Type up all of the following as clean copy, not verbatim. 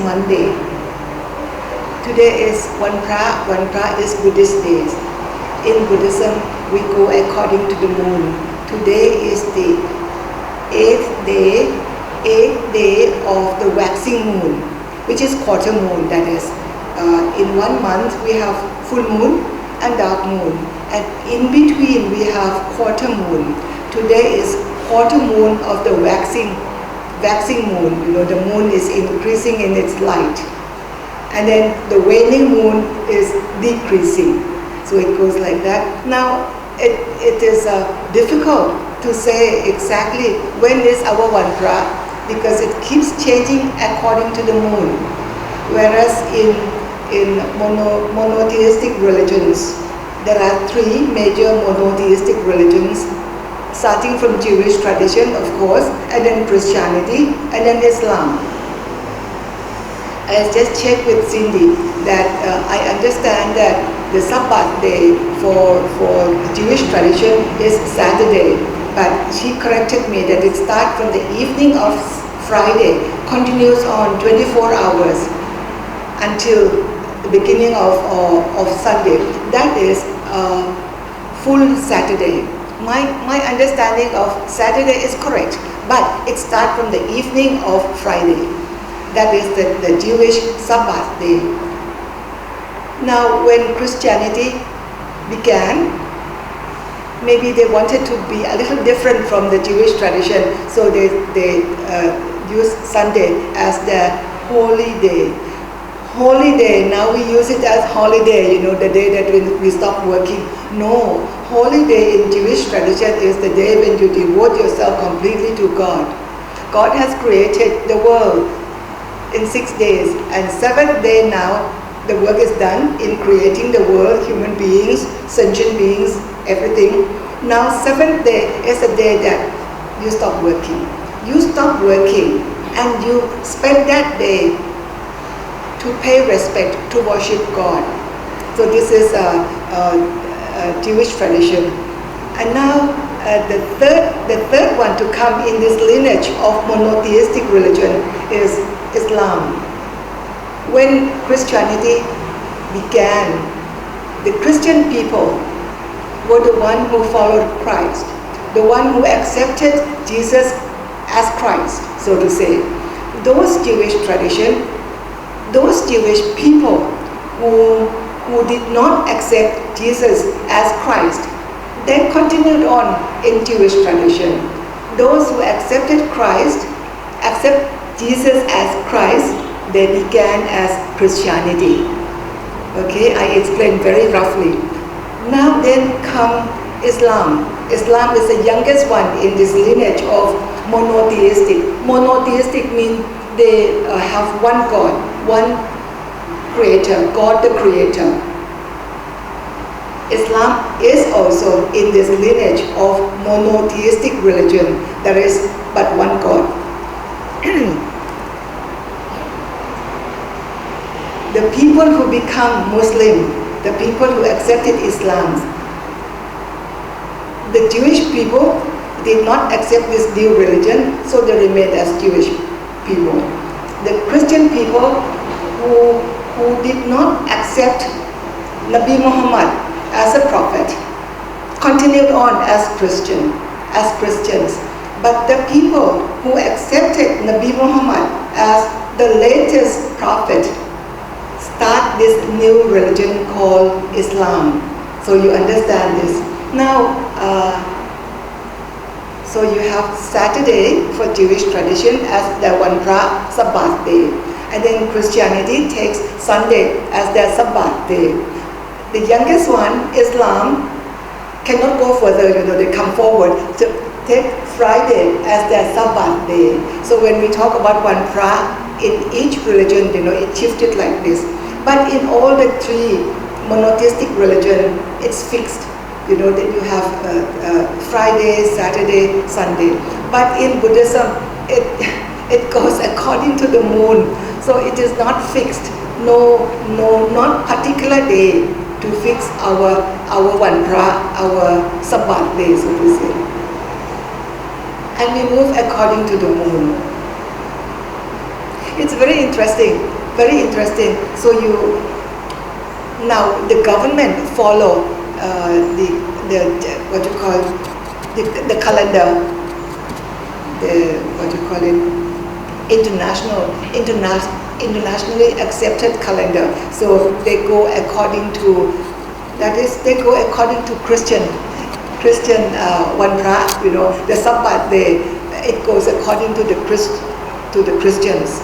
Monday. Today is Wanpra. Wanpra is Buddhist days. In Buddhism, we go according to the moon. Today is the eighth day of the waxing moon, which is quarter moon. That is, in 1 month we have full moon and dark moon, and in between we have quarter moon. Today is quarter moon of the waxing moon. The moon is increasing in its light, and then the waning moon is decreasing. So it goes like that. Now it is difficult to say exactly when is our Wanpra, because it keeps changing according to the moon. Whereas in monotheistic religions, there are 3 major monotheistic religions, starting from Jewish tradition, of course, and then Christianity, and then Islam. I just checked with Cindy that I understand that the Sabbath day for Jewish tradition is Saturday, but she corrected me that it starts from the evening of Friday, continues on 24 hours until the beginning of Sunday. That is full Saturday. My understanding of Saturday is correct, but it starts from the evening of Friday. That is the Jewish Sabbath day. Now, when Christianity began, maybe they wanted to be a little different from the Jewish tradition, so they use Sunday as the holy day. Holy day, now we use it as holiday, the day that we stop working. No, holy day in Jewish tradition is the day when you devote yourself completely to God. God has created the world in 6 days, and 7th day now, the work is done in creating the world, human beings, sentient beings, everything. Now 7th day is the day that you stop working. You stop working and you spend that day to pay respect, to worship God. So this is a Jewish tradition. And now the third one to come in this lineage of monotheistic religion is Islam. When Christianity began, the Christian people were the one who followed Christ, the one who accepted Jesus as Christ, so to say. Those Jewish tradition, those Jewish people who did not accept Jesus as Christ, they continued on in Jewish tradition. Those who accepted Christ, accept Jesus as Christ, they began as Christianity. Okay, I explained very roughly. Now then come Islam. Islam is the youngest one in this lineage of monotheistic. Monotheistic means they have one God, one creator, God the creator. Islam is also in this lineage of monotheistic religion. There is but one God. The people who become Muslim, the people who accepted Islam, the Jewish people did not accept this new religion, so they remained as Jewish people. The Christian people who did not accept Nabi Muhammad as a prophet continued on as Christians. But the people who accepted Nabi Muhammad as the latest prophet start this new religion called Islam. So you understand this. Now, so you have Saturday for Jewish tradition as the Wanpra Sabbath day. And then Christianity takes Sunday as their Sabbath day. The youngest one, Islam, cannot go further, they come forward to take Friday as their Sabbath day. So when we talk about Wanpra, in each religion, it shifted like this. But in all the 3 monotheistic religion, it's fixed. That you have Friday, Saturday, Sunday. But in Buddhism, it goes according to the moon. So it is not fixed. No, not particular day to fix our Wanpra, our Sabbath day, so to say. And we move according to the moon. It's very interesting. very interesting. So now the government follow the what you call the calendar, the what you call it, internationally accepted calendar. So they go according to, that is, they go according to Christian one pra, the Sabbath day. It goes according to the Christians.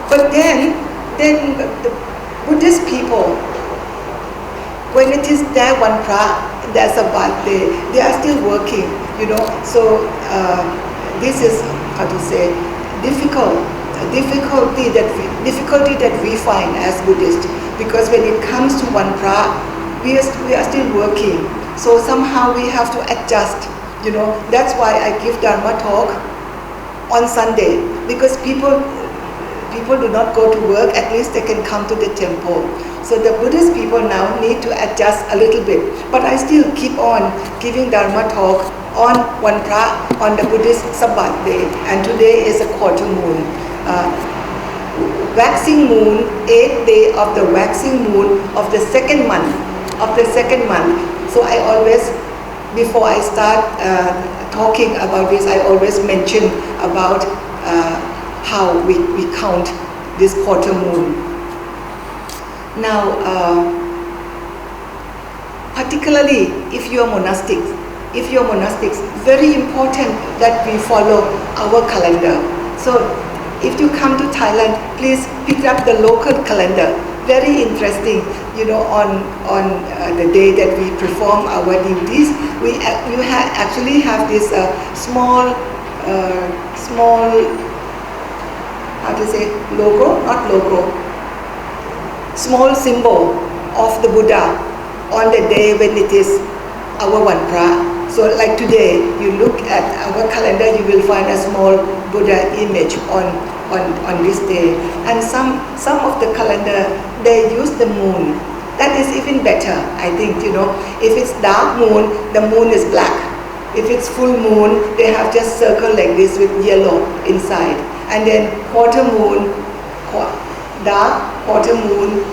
But then the Buddhist people, when it is their one pra, their Sabbath day, they are still working, So this is, how to say, difficulty that we find as Buddhists, because when it comes to one pra, we are still working. So somehow we have to adjust, That's why I give Dharma talk on Sunday, because people do not go to work, at least they can come to the temple. So the Buddhist people now need to adjust a little bit. But I still keep on giving Dharma talk on one pra, on the Buddhist Sabbath day. And today is a quarter moon. Waxing moon, 8th day of the waxing moon of the second month. So I always, before I start talking about this, I always mention about how we count this quarter moon. Now, particularly if you are monastics, very important that we follow our calendar. So if you come to Thailand, please pick up the local calendar. Very interesting, on the day that we perform our duties, you actually have this small, how to say, small symbol of the Buddha on the day when it is our one pra. So like today, you look at our calendar, you will find a small Buddha image on this day. And some of the calendar, they use the moon. That is even better, I think, If it's dark moon, the moon is black. If it's full moon, they have just circle like this with yellow inside. And then quarter moon, dark quarter moon,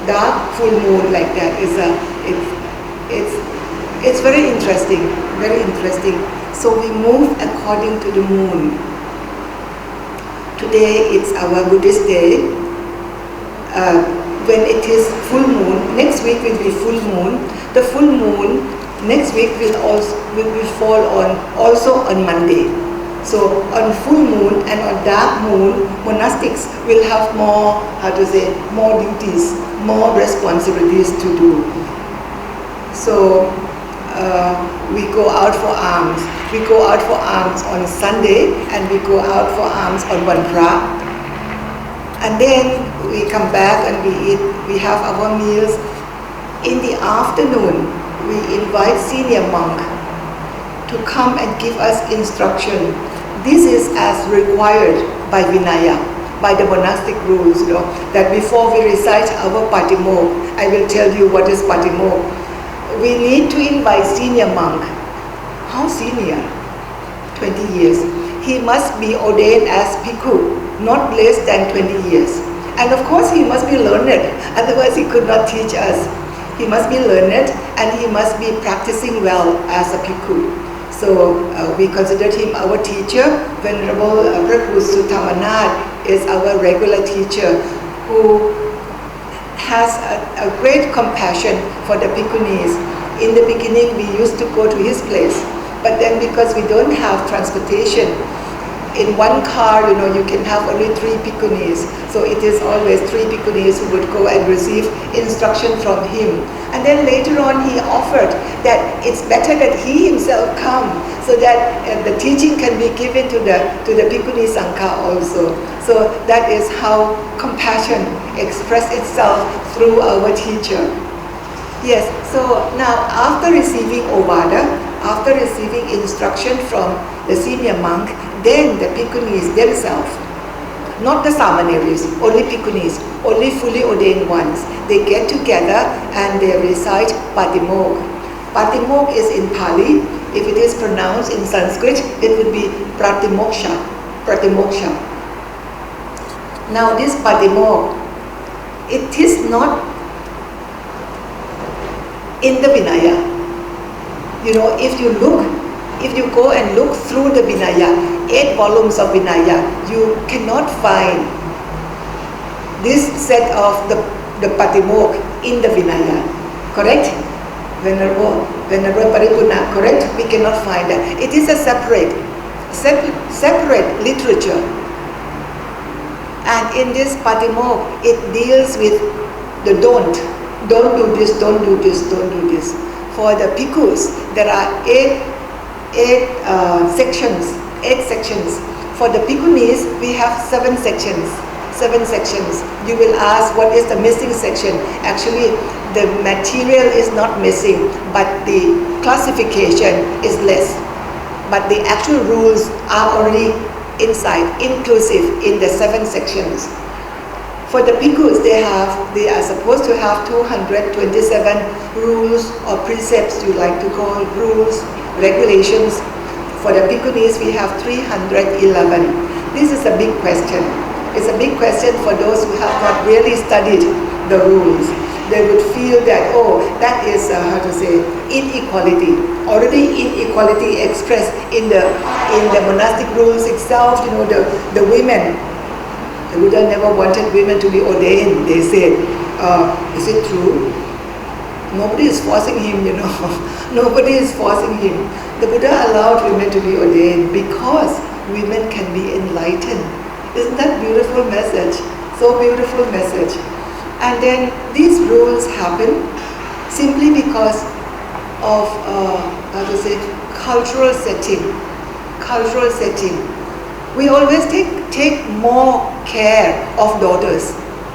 dark full moon, like that. It's very interesting, very interesting. So we move according to the moon. Today it's our Buddhist day. When it is full moon, next week will be full moon. The full moon next week will fall also on Monday. So on full moon and on dark moon, monastics will have more, more duties, more responsibilities to do. So we go out for alms. We go out for alms on Sunday, and we go out for alms on one pra. And then we come back and we eat. We have our meals. In the afternoon, we invite senior monk to come and give us instruction. This is as required by Vinaya, by the monastic rules, that before we recite our Patimokkha, I will tell you what is Patimokkha. We need to invite senior monk. How senior? 20 years. He must be ordained as Bhikkhu, not less than 20 years. And of course he must be learned, otherwise he could not teach us. He must be learned and he must be practicing well as a Bhikkhu. So we considered him our teacher. Venerable Praku Suttamanath is our regular teacher who has a great compassion for the Bhikkhunis. In the beginning, we used to go to his place, but then because we don't have transportation, in one car, you can have only 3 Bhikkhunis. So it is always 3 Bhikkhunis who would go and receive instruction from him. And then later on, he offered that it's better that he himself come, so that the teaching can be given to the Bhikkhuni Sangha also. So that is how compassion expressed itself through our teacher. Yes, so now after receiving Ovada, after receiving instruction from the senior monk, then the Bhikkhunis themselves, not the Samaneris, only Bhikkhunis, only fully ordained ones, they get together and they recite Patimokkha. Patimokkha is in Pali. If it is pronounced in Sanskrit, it would be Pratimoksha. Now this Patimokkha, it is not in the Vinaya. If you go and look through the Vinaya, 8 volumes of Vinaya, you cannot find this set of the Patimokkha in the Vinaya. Correct? Venerable Paripurna, correct? We cannot find that. It is a separate literature. And in this Patimokkha, it deals with the don't do this, don't do this, don't do this. For the bhikkhus, there are 8 sections. For the bhikkhunis, we have 7 sections. You will ask, what is the missing section? Actually, the material is not missing, but the classification is less. But the actual rules are already inside, inclusive in the 7 sections. For the bhikkhus, they are supposed to have 227 rules or precepts, you like to call rules, regulations. For the bhikkhunis, we have 311. This is a big question. It's a big question for those who have not really studied the rules. They would feel that, that is, inequality. Already inequality expressed in the monastic rules itself. The women, the Buddha never wanted women to be ordained. They said, is it true? Nobody is forcing him, Nobody is forcing him. The Buddha allowed women to be ordained because women can be enlightened. Isn't that beautiful message? So beautiful message. And then these rules happen simply because of cultural setting. We always take more care of daughters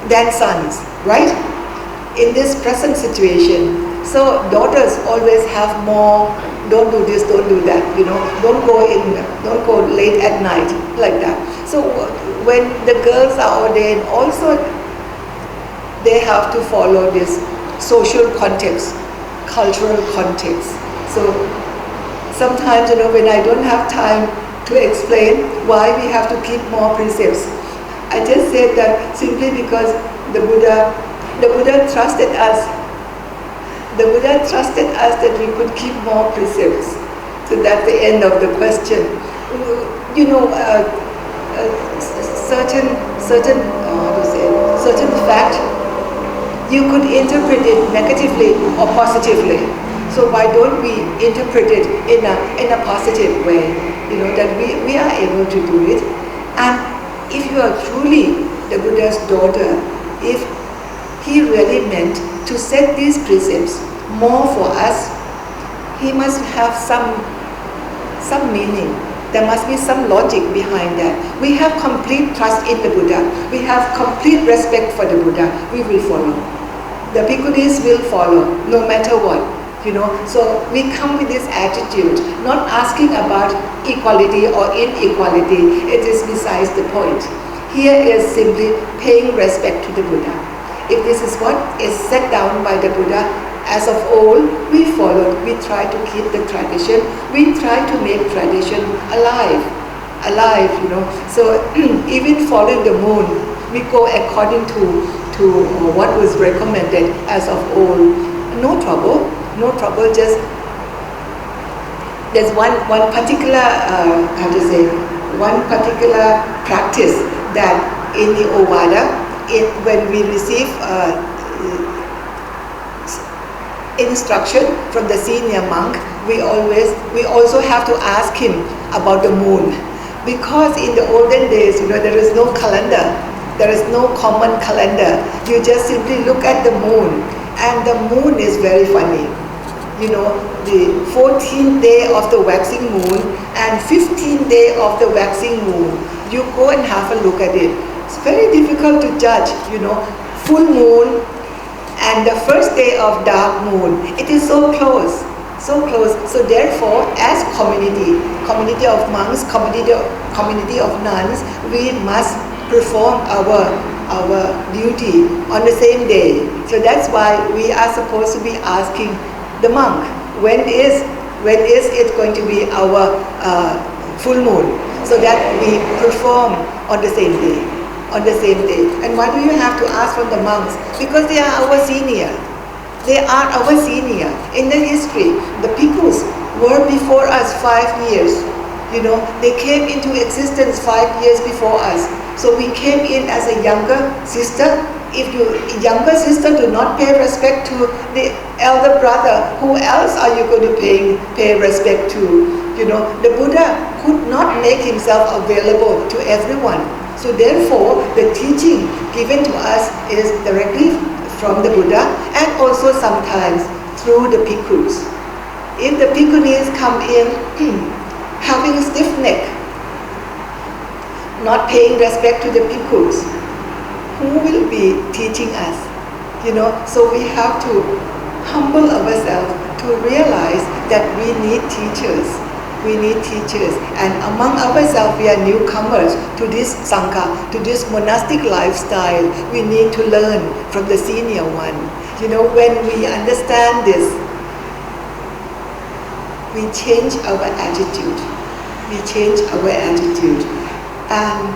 than sons, right? In this present situation. So daughters always have more, don't do this, don't do that, don't go late at night, like that. So when the girls are ordained, also they have to follow this social context, cultural context. So sometimes, when I don't have time to explain why we have to keep more precepts, I just said that simply because the Buddha trusted us. The Buddha trusted us that we could keep more precepts. So that's the end of the question. Certain fact, you could interpret it negatively or positively. So why don't we interpret it in a positive way? That we are able to do it. And if you are truly the Buddha's daughter, if he really meant to set these precepts more for us, he must have some meaning. There must be some logic behind that. We have complete trust in the Buddha. We have complete respect for the Buddha. We will follow. The bhikkhunis will follow, no matter what. So we come with this attitude, not asking about equality or inequality. It is besides the point. Here is simply paying respect to the Buddha. If this is what is set down by the Buddha, as of old, we followed. We try to keep the tradition. We try to make tradition alive. So even following the moon, we go according to what was recommended as of old. No trouble. Just there's one particular one particular practice that in the Ovada, when we receive instruction from the senior monk, we also have to ask him about the moon, because in the olden days, there is no calendar, there is no common calendar. You just simply look at the moon, and the moon is very funny. The 14th day of the waxing moon and 15th day of the waxing moon, you go and have a look at it. It's very difficult to judge, full moon and the first day of dark moon. It is so close. So therefore, as community of monks, community of nuns, we must perform our duty on the same day. So that's why we are supposed to be asking the monk, when is it going to be our full moon, so that we perform on the same day. on the same day. And why do you have to ask from the monks? Because they are our senior. They are our senior. In the history, the bhikkhus were before us 5 years. They came into existence 5 years before us. So we came in as a younger sister. If your younger sister do not pay respect to the elder brother, who else are you going to pay respect to? The Buddha could not make himself available to everyone. So therefore, the teaching given to us is directly from the Buddha, and also sometimes through the bhikkhus. If the bhikkhunis come in having a stiff neck, not paying respect to the bhikkhus, who will be teaching us? So we have to humble ourselves to realize that we need teachers. We need teachers, and among ourselves we are newcomers to this Sangha, to this monastic lifestyle. We need to learn from the senior one. When we understand this, we change our attitude. We change our attitude. And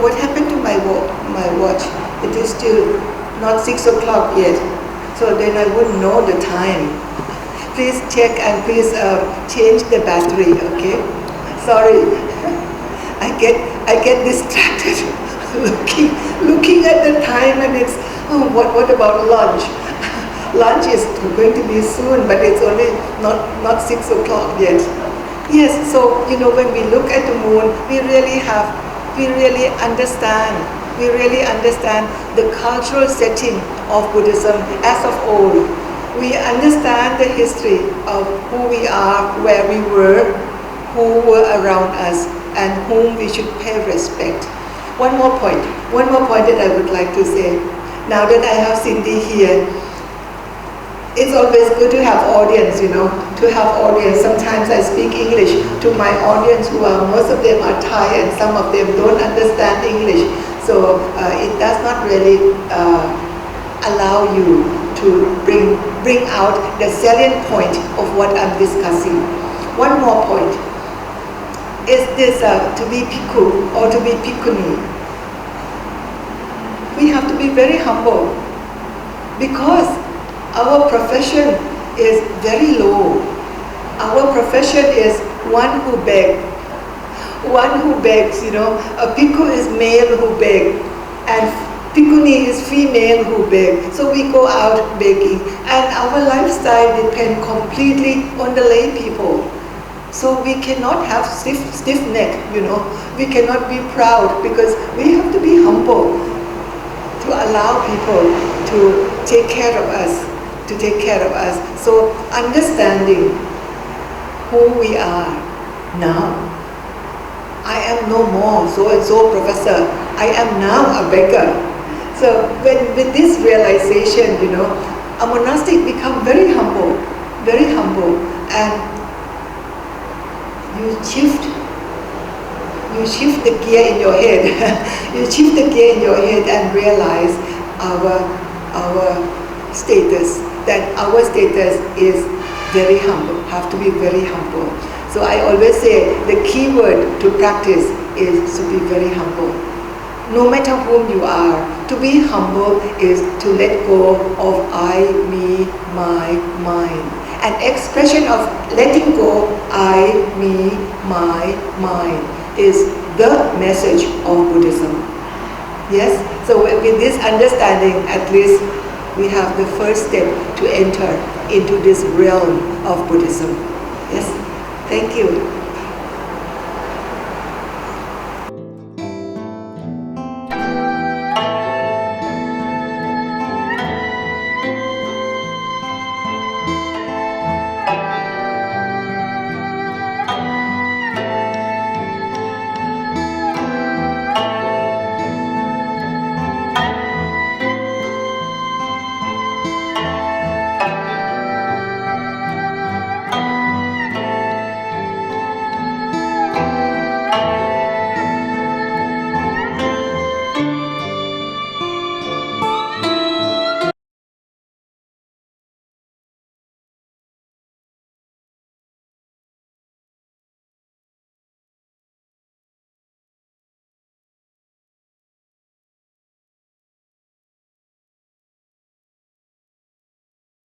what happened to my watch? It is still not 6 o'clock yet, so then I wouldn't know the time. Please check and please change the battery, okay? Sorry, I get distracted looking at the time, and it's what about lunch? Lunch is going to be soon, but it's only not 6 o'clock yet. Yes, so when we look at the moon, we really understand the cultural setting of Buddhism as of old. We understand the history of who we are, where we were, who were around us, and whom we should pay respect. One more point that I would like to say. Now that I have Cindy here, it's always good to have audience, to have audience. Sometimes I speak English to my audience most of them are Thai and some of them don't understand English. So it does not really allow you to bring out the salient point of what I'm discussing. One more point is this: to be bhikkhu or to be bhikkhuni, we have to be very humble, because our profession is very low. Our profession is one who begs. A bhikkhu is male who begs, and bhikkhuni is female who begs. So we go out begging, and our lifestyle depends completely on the lay people. So we cannot have stiff neck, We cannot be proud, because we have to be humble to allow people to take care of us. So understanding who we are now. I am no more so-and-so professor. I am now a beggar. So with this realization, a monastic become very humble, and you shift the gear in your head. You shift the gear in your head and realize our status, that our status is very humble, have to be very humble. So I always say the key word to practice is to be very humble. No matter whom you are, to be humble is to let go of I, me, my, mine. An expression of letting go I, me, my, mine is the message of Buddhism. Yes? So with this understanding, at least we have the first step to enter into this realm of Buddhism. Yes? Thank you.